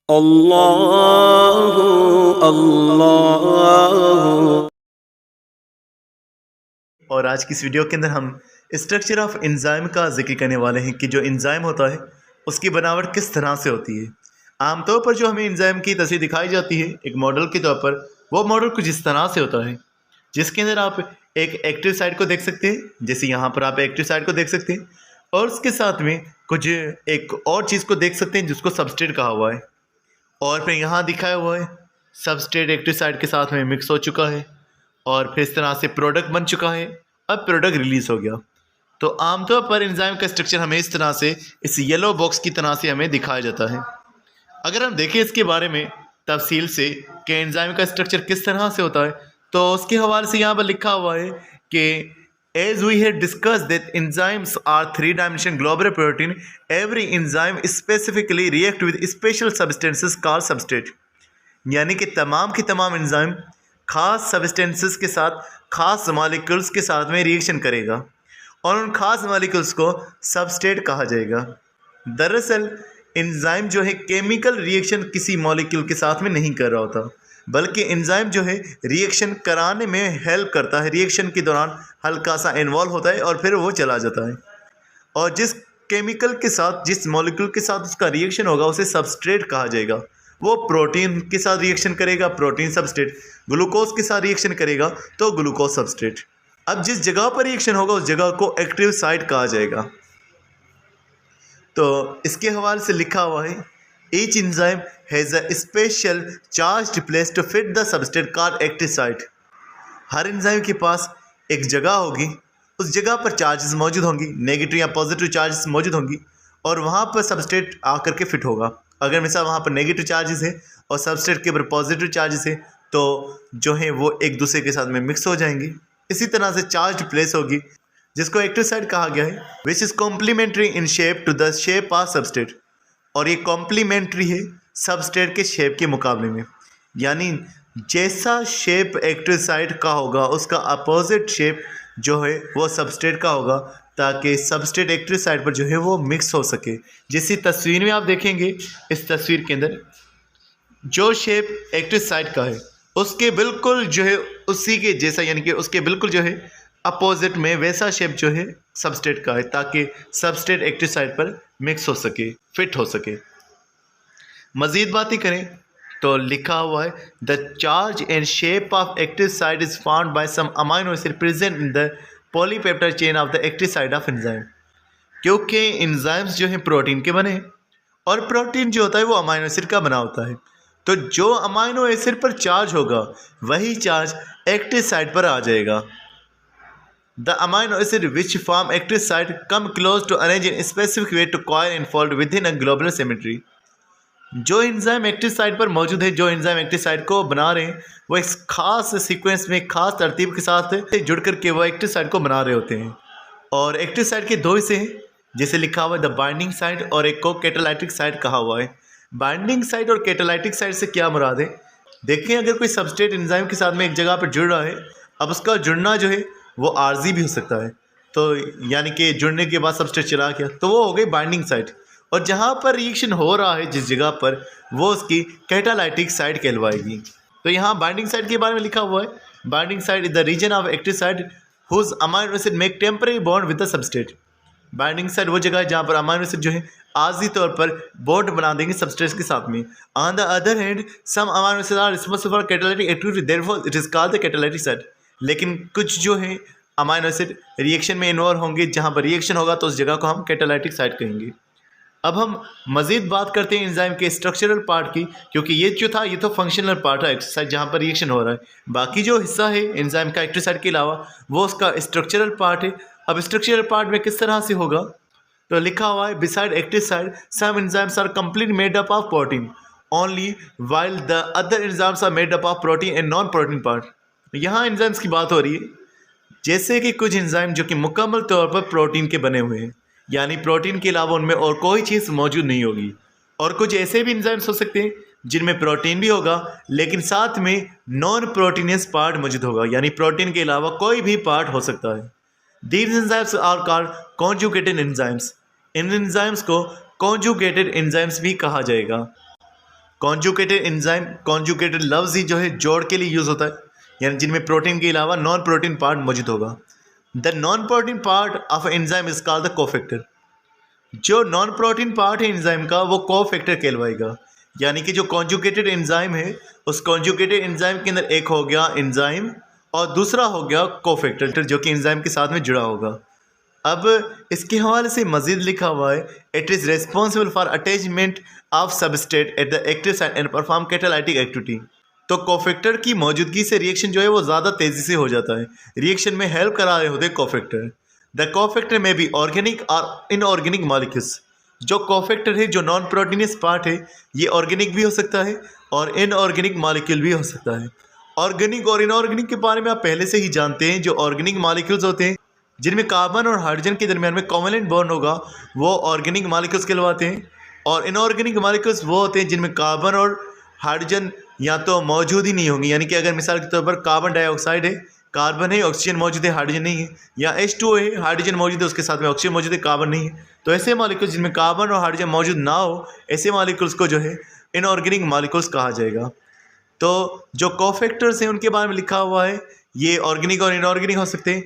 अल्लाहु अल्लाहु। और आज की इस वीडियो के अंदर हम स्ट्रक्चर ऑफ एंजाइम का जिक्र करने वाले हैं कि जो एंजाइम होता है उसकी बनावट किस तरह से होती है। आमतौर पर जो हमें एंजाइम की तस्वीर दिखाई जाती है एक मॉडल के तौर पर, वो मॉडल कुछ इस तरह से होता है जिसके अंदर आप एक एक्टिव साइट को देख सकते हैं, जैसे यहाँ पर आप एक्टिव साइट को देख सकते हैं, और उसके साथ में कुछ एक और चीज़ को देख सकते हैं जिसको सबस्ट्रेट कहा हुआ है। और फिर यहाँ दिखाया हुआ है सबस्ट्रेट एक्टिव साइट के साथ में मिक्स हो चुका है और फिर इस तरह से प्रोडक्ट बन चुका है। अब प्रोडक्ट रिलीज हो गया। तो आमतौर पर एंजाइम का स्ट्रक्चर हमें इस तरह से, इस येलो बॉक्स की तरह से हमें दिखाया जाता है। अगर हम देखें इसके बारे में तफसील से कि एंजाइम का स्ट्रक्चर किस तरह से होता है, तो उसके हवाले से यहाँ पर लिखा हुआ है कि as we have discussed that enzymes are 3-dimensional globular protein, every enzyme specifically react with special substances called substrate. यानी कि तमाम की तमाम एंजाइम खास सब्सटेंसेस के साथ, खास मॉलिक्यूल्स के साथ में रिएक्शन करेगा और उन खास मॉलिक्यूल्स को सबस्ट्रेट कहा जाएगा। दरअसल एंजाइम जो है केमिकल रिएक्शन किसी मॉलिक्यूल के साथ में नहीं कर रहा होता, बल्कि एंजाइम जो है रिएक्शन कराने में हेल्प करता है, रिएक्शन के दौरान हल्का सा इन्वॉल्व होता है और फिर वो चला जाता है। और जिस केमिकल के साथ, जिस मॉलिक्यूल के साथ उसका रिएक्शन होगा उसे सबस्ट्रेट कहा जाएगा। वो प्रोटीन के साथ रिएक्शन करेगा, प्रोटीन सबस्ट्रेट। ग्लूकोज के साथ रिएक्शन करेगा तो ग्लूकोज सबस्ट्रेट। अब जिस जगह पर रिएक्शन होगा उस जगह को एक्टिव साइट कहा जाएगा। तो इसके हवाले से लिखा हुआ है each enzyme has a special charge place to fit the substrate called active site. हर एंजाइम के पास एक जगह होगी, उस जगह पर चार्जेस मौजूद होंगी, नेगेटिव या पॉजिटिव चार्जेस मौजूद होंगी, और वहाँ पर सबस्ट्रेट आकर के फिट होगा। अगर मिसाल वहाँ पर नेगेटिव चार्जेस है और सबस्ट्रेट के ऊपर पॉजिटिव चार्जेस है तो जो है वो एक दूसरे के साथ में मिक्स हो जाएंगे। इसी तरह से चार्ज प्लेस होगी जिसको एक्टिव साइट कहा गया है, which is complementary in shape to the shape of substrate. और ये कॉम्प्लीमेंट्री है सबस्ट्रेट के शेप के मुकाबले में, यानी जैसा शेप एक्टिव साइट का होगा उसका अपोजिट शेप जो है वो सबस्ट्रेट का होगा, ताकि सबस्ट्रेट एक्टिव साइट पर जो है वो मिक्स हो सके। जिस तस्वीर में आप देखेंगे, इस तस्वीर के अंदर जो शेप एक्टिव साइट का है उसके बिल्कुल जो है उसी के जैसा, यानी कि उसके बिल्कुल जो है अपोजिट में वैसा शेप जो है सबस्ट्रेट का है, ताकि सबस्ट्रेट एक्टिव साइट पर मिक्स हो सके, फिट हो सके। मज़ीद बातें करें तो लिखा हुआ है the charge and shape of active site is found by some amino acid present in the polypeptide chain of the active site of enzyme. क्योंकि एंजाइम्स जो हैं प्रोटीन के बने हैं और प्रोटीन जो होता है वो अमाइनो एसिड का बना होता है, तो जो अमाइनो एसिड पर चार्ज होगा वही चार्ज एक्टिव साइट पर आ जाएगा। The amino acid which form active site come close to arrange in a specific way to coil and fold within a globular symmetry। जो एंजाइम एक्टिव साइट पर मौजूद है, जो एंजाइम एक्टिव साइट को बना रहे हैं, वो एक खास सीक्वेंस में, खास तरतीब के साथ जुड़ करके वो एक्टिव साइट को बना रहे होते हैं। और एक्टिव साइट के दो हिस्से हैं, जैसे लिखा हुआ है द बाइंडिंग साइट और एक को कैटालाइटिक साइट कहा हुआ है। बाइंडिंग साइट और कैटालाइटिक साइट से क्या मुराद है? देखें, अगर कोई सबस्ट्रेट एंजाइम के साथ में एक जगह पर जुड़ रहा है, अब उसका जुड़ना जो है वो आर्जी भी हो सकता है, तो यानी कि जुड़ने के बाद सबस्ट्रेट चला गया, तो वो हो गई बाइंडिंग साइट। और जहाँ पर रिएक्शन हो रहा है जिस जगह पर, वो उसकी कैटालाइटिक साइट कहलवाएगी। तो यहाँ बाइंडिंग साइट के बारे में लिखा हुआ है binding site is the region of active site whose amino acid make temporary bond with the substrate. Binding site वो जगह है जहाँ पर अमाइनो एसिड जो है आर्जी तौर पर बॉन्ड बना देंगे सबस्ट्रेट के साथ में। On the other hand some amino acid are responsible for catalytic activity, therefore it is called the catalytic site. लेकिन कुछ जो है अमाइनो एसिड रिएक्शन में इन्वॉल्व होंगे, जहाँ पर रिएक्शन होगा तो उस जगह को हम कैटालाइटिक साइट कहेंगे। अब हम मज़ीद बात करते हैं एंजाइम के स्ट्रक्चरल पार्ट की, क्योंकि ये जो था ये तो फंक्शनल पार्ट है एक्टिव साइट जहाँ पर रिएक्शन हो रहा है। बाकी जो हिस्सा है एंजाइम का एक्टिव साइट के अलावा वो उसका स्ट्रक्चरल पार्ट है। अब स्ट्रक्चरल पार्ट में किस तरह से होगा, तो लिखा हुआ है beside active site some enzymes are complete made up of protein only while the other enzymes are made up of protein and non protein part. यहाँ एंजाइम्स की बात हो रही है, जैसे कि कुछ एंजाइम जो कि मुकम्मल तौर पर प्रोटीन के बने हुए हैं, यानी प्रोटीन के अलावा उनमें और कोई चीज़ मौजूद नहीं होगी। और कुछ ऐसे भी एंजाइम्स हो सकते हैं जिनमें प्रोटीन भी होगा लेकिन साथ में नॉन प्रोटीनियस पार्ट मौजूद होगा, यानी प्रोटीन के अलावा कोई भी पार्ट हो सकता है। These enzymes are called conjugated enzymes. इन एंजाइम्स को कॉन्जुगेटेड एंजाइम्स भी कहा जाएगा। कॉन्जुगेटेड एंजाइम, कॉन्जुगेटेड लफ्ज ही जो है जोड़ के लिए यूज़ होता है, यानी जिनमें प्रोटीन के अलावा नॉन प्रोटीन पार्ट मौजूद होगा। The non protein part of enzyme is called the cofactor. जो नॉन प्रोटीन पार्ट है एंजाइम का वो कोफैक्टर कहलवाएगा। यानी कि जो कॉन्जुगेटेड एंजाइम है उस कॉन्जुगेटेड एंजाइम के अंदर एक हो गया एंजाइम और दूसरा हो गया कोफैक्टर जो कि एंजाइम के साथ में जुड़ा होगा। अब इसके हवाले से मजीद लिखा हुआ है, it is responsible for attachment of substrate at the active site and perform catalytic activity. तो कोफैक्टर की मौजूदगी से रिएक्शन जो है वो ज़्यादा तेज़ी से हो जाता है, रिएक्शन में हेल्प करा रहे होते हैं कोफैक्टर। द कोफैक्टर में भी ऑर्गेनिक और इनऑर्गेनिक मॉलिक्यूल्स। जो कोफैक्टर है जो नॉन प्रोटीनियस पार्ट है ये ऑर्गेनिक भी हो सकता है और इनऑर्गेनिक मॉलिक्यूल भी हो सकता है। ऑर्गेनिक और इनऑर्गेनिक के बारे में आप पहले से ही जानते हैं। जो ऑर्गेनिक मॉलिक्यूल्स होते हैं जिनमें कार्बन और हाइड्रोजन के दरमियान में कोवैलेंट बॉन्ड होगा वो ऑर्गेनिक मॉलिक्यूल्स कहलवाते हैं। और इनऑर्गेनिक मॉलिक्यूल्स वो होते हैं जिनमें कार्बन और हाइड्रोजन या तो मौजूद ही नहीं होंगे। यानी कि अगर मिसाल के तौर पर कार्बन डाइऑक्साइड है, कार्बन है, ऑक्सीजन मौजूद है, हाइड्रोजन नहीं है, या H2O है, हाइड्रोजन मौजूद है, उसके साथ में ऑक्सीजन मौजूद है, कार्बन नहीं है। तो ऐसे मॉलिक्यूल्स जिनमें कार्बन और हाइड्रोजन मौजूद ना हो ऐसे मॉलिक्यूल्स को जो है इनऑर्गेनिक मॉलिक्यूल्स कहा जाएगा। तो जो कोफैक्टर्स हैं उनके बारे में लिखा हुआ है ये ऑर्गेनिक और इनऑर्गेनिक हो सकते हैं।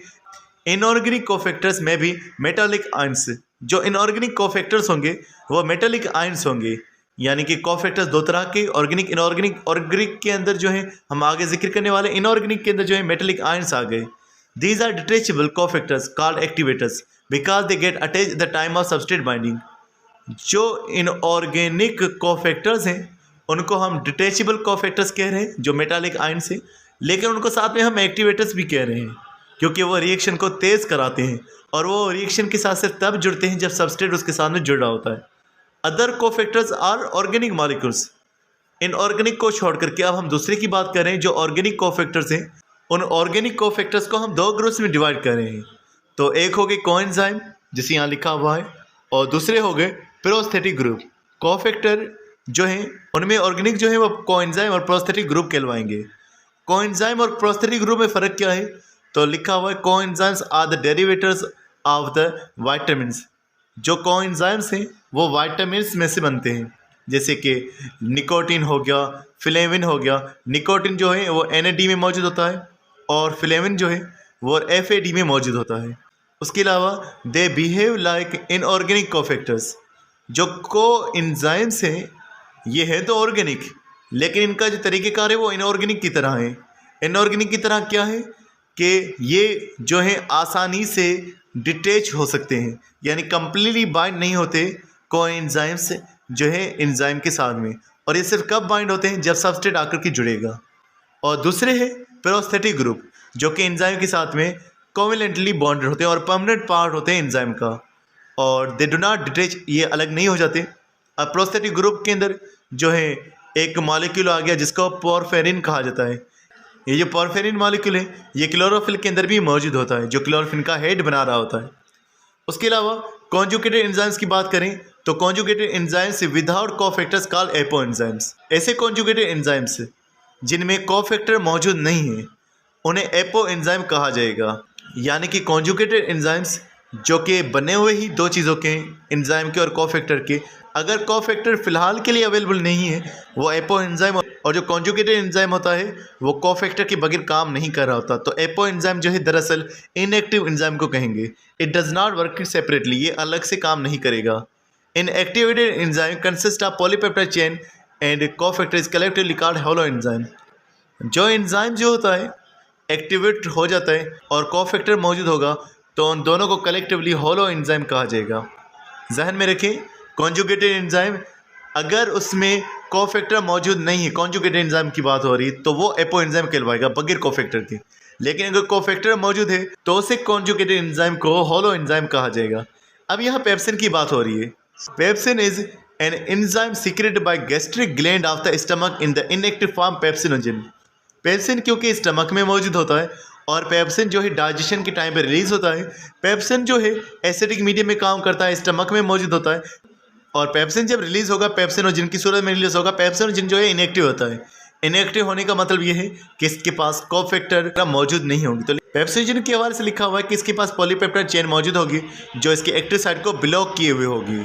इनऑर्गेनिक कोफैक्टर्स में भी मेटालिक आयंस, जो इनऑर्गेनिक कोफैक्टर्स होंगे वो मेटालिक आयंस होंगे। यानी कि कोफैक्टर्स दो तरह के, ऑर्गेनिक इनऑर्गेनिक। ऑर्गेनिक के अंदर जो है हम आगे जिक्र करने वाले, इनऑर्गेनिक के अंदर जो है मेटालिक आयंस आ गए। These are detachable cofactors called activators because they get attach the time of substrate binding. जो इनऑर्गेनिक कोफैक्टर्स हैं उनको हम डिटेचेबल कोफैक्टर्स कह रहे हैं जो मेटालिक आयंस हैं, लेकिन उनको साथ में हम एक्टिवेटर्स भी कह रहे हैं क्योंकि वो रिएक्शन को तेज़ कराते हैं और वो रिएक्शन के साथ सिर्फ तब जुड़ते हैं जब सबस्ट्रेट उसके साथ में जुड़ा होता है। Other cofactors are organic molecules. Inorganic को छोड़ करके अब हम दूसरे की बात करें जो ऑर्गेनिक कोफैक्टर्स हैं। उन ऑर्गेनिक कोफैक्टर्स को हम दो ग्रुप्स में डिवाइड कर रहे हैं। तो एक हो गए कोएंजाइम जिसे यहाँ लिखा हुआ है और दूसरे हो गए प्रोस्थेटिक ग्रुप। कोफैक्टर जो हैं उनमें ऑर्गेनिक जो है वो कोएंजाइम और प्रोस्थेटिक ग्रुप कहलवाएंगे। कोएंजाइम और प्रोस्थेटिक ग्रुप में फ़र्क क्या है? तो लिखा हुआ है coenzymes are the derivators of the vitamins. जो कोएंजाइम्स हैं वो वाइटामिन्स में से बनते हैं, जैसे कि निकोटीन हो गया, फ्लेविन हो गया। निकोटीन जो है वो NAD में मौजूद होता है और फ्लेविन जो है वो FAD में मौजूद होता है। उसके अलावा they behave like inorganic cofactors. जो कोएंजाइम्स हैं ये है तो ऑर्गेनिक, लेकिन इनका जो तरीक़ेकार है वो इनऑर्गेनिक की तरह है। इनऑर्गेनिक की तरह क्या है कि ये जो है आसानी से डिटेच हो सकते हैं, यानी कंप्लीटली बाइंड नहीं होते कोएंजाइम्स जो है एंजाइम के साथ में। और ये सिर्फ कब बाइंड होते हैं? जब सबस्ट्रेट आकर के जुड़ेगा। और दूसरे है प्रोस्थेटिक ग्रुप जो कि एंजाइम के साथ में कोवैलेंटली बॉन्डेड होते हैं और परमानेंट पार्ट होते हैं एंजाइम का, और दे डू नॉट डिटेच, ये अलग नहीं हो जाते। अब प्रोस्थेटिक ग्रुप के अंदर जो है एक मॉलिक्यूल आ गया जिसको पोरफेरिन कहा जाता है। ये जो पोरफेरिन मॉलिक्यूल है ये क्लोरोफिल के अंदर भी मौजूद होता है जो क्लोरोफिल का हेड बना रहा होता है। उसके अलावा कॉन्जुगेटेड एंजाइम्स की बात करें तो conjugated enzymes without cofactors called apo enzymes. ऐसे कॉन्जुगेटेड एंजाइम्स जिनमें कोफैक्टर मौजूद नहीं है उन्हें एपो एंजाइम कहा जाएगा। यानी कि कॉन्जुगेटेड एंजाइम्स जो कि बने हुए ही दो चीज़ों के, एंजाइम के और कोफैक्टर के, अगर कोफैक्टर फ़िलहाल के लिए अवेलेबल नहीं है वो एपो एंजाइम, और जो कॉन्जुगेटेड एंजाइम होता है वो कोफैक्टर के बगैर काम नहीं कर रहा होता। तो एपो एंजाइम जो है दरअसल इनएक्टिव एंजाइम को कहेंगे। It does not work separately, ये अलग से काम नहीं करेगा। Inactivated enzyme consist of polypeptide chain and cofactor is collectively called holoenzyme. जो एंजाइम जो होता है एक्टिवेट हो जाता है और कोफैक्टर मौजूद होगा तो उन दोनों को कलेक्टिवली होलो एंजाइम कहा जाएगा। जहन में रखें, कॉन्जुगेटेड एंजाइम अगर उसमें कोफैक्टर मौजूद नहीं है, कॉन्जुगेटेड एंजाइम की बात हो रही है, तो वो एपो एंजाइम कहलवाएगा बगैर कोफैक्टर के। लेकिन अगर कोफैक्टर मौजूद है तो उसे कॉन्जुगेटेड एंजाइम को होलो एंजाइम कहा जाएगा। अब यहाँ पेप्सिन की बात हो रही है। Pepsin is an enzyme secreted by gastric gland of the stomach in the inactive form pepsinogen. Pepsin क्योंकि स्टमक में मौजूद होता है और पेप्सिन जो है डाइजेशन के टाइम पे रिलीज होता है। पेप्सिन जो है एसिडिक मीडियम में काम करता है, स्टमक में मौजूद होता है, और पेप्सिन जब रिलीज होगा पेप्सिनोजन की सूरत में रिलीज होगा। पेप्सिनोजन जो है इनएक्टिव होता है। इनएक्टिव होने का मतलब ये है कि इसके पास कोफैक्टर मौजूद नहीं होगी। तो पेप्सिनोजन के हवाले से लिखा हुआ है कि इसके पास पॉलीपेप्टाइड चेन मौजूद होगी जो इसके एक्टिव साइट को ब्लॉक किए हुए होगी।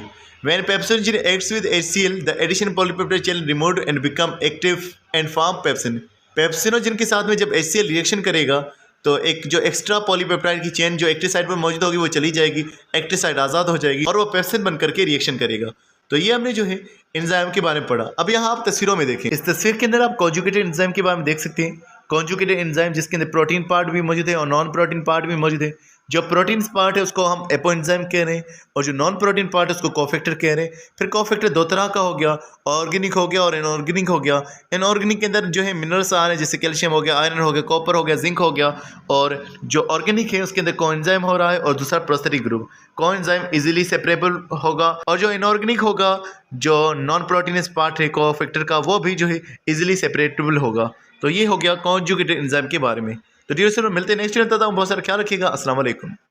When pepsin gene acts with HCl, the addition polypeptide chain removed and become active and form pepsin. Pepsinogen के साथ में जब HCl रिएक्शन करेगा तो एक जो एक्स्ट्रा पॉलीपेप्टाइड की चेन जो एक्टिव साइड पर मौजूद होगी वो चली जाएगी, एक्टिव साइड आज़ाद हो जाएगी और वो पेप्सिन बन करके रिएक्शन करेगा। तो ये हमने जो है एंजाइम के बारे में पढ़ा। अब यहाँ आप तस्वीरों में देखें, इस तस्वीर के अंदर आप कॉन्जुगेटेड एंजाइम के बारे में देख सकते हैं। कॉन्जुगेटेड एंजाइम जिसके अंदर प्रोटीन पार्ट भी मौजूद है और नॉन प्रोटीन पार्ट भी मौजूद है। जो प्रोटीन पार्ट है उसको हम एपो एंजाइम कह रहे हैं और जो नॉन प्रोटीन पार्ट है उसको कोफैक्टर कह रहे हैं। फिर कोफैक्टर दो तरह का हो गया, ऑर्गेनिक हो गया और इनऑर्गेनिक हो गया। इनऑर्गेनिक के अंदर जो है मिनरल्स आ रहे हैं, जैसे कैल्शियम हो गया, आयरन हो गया, कॉपर हो गया, जिंक हो गया। और जो ऑर्गेनिक है उसके अंदर कोएंजाइम हो रहा है और दूसरा prosthetic group. Coenzyme easily separable होगा और जो इनऑर्गेनिक होगा, जो नॉन प्रोटीनस पार्ट है कोफैक्टर का, वो भी जो है इजीली सेपरेटेबल होगा। तो ये हो गया कॉन्जुगेटेड एंजाइम के बारे में। तो डियर स्टूडेंट, मिलते हैं नेक्स्ट वीडियो में। बहुत सारा ख्याल रखिएगा। अस्सलाम वालेकुम।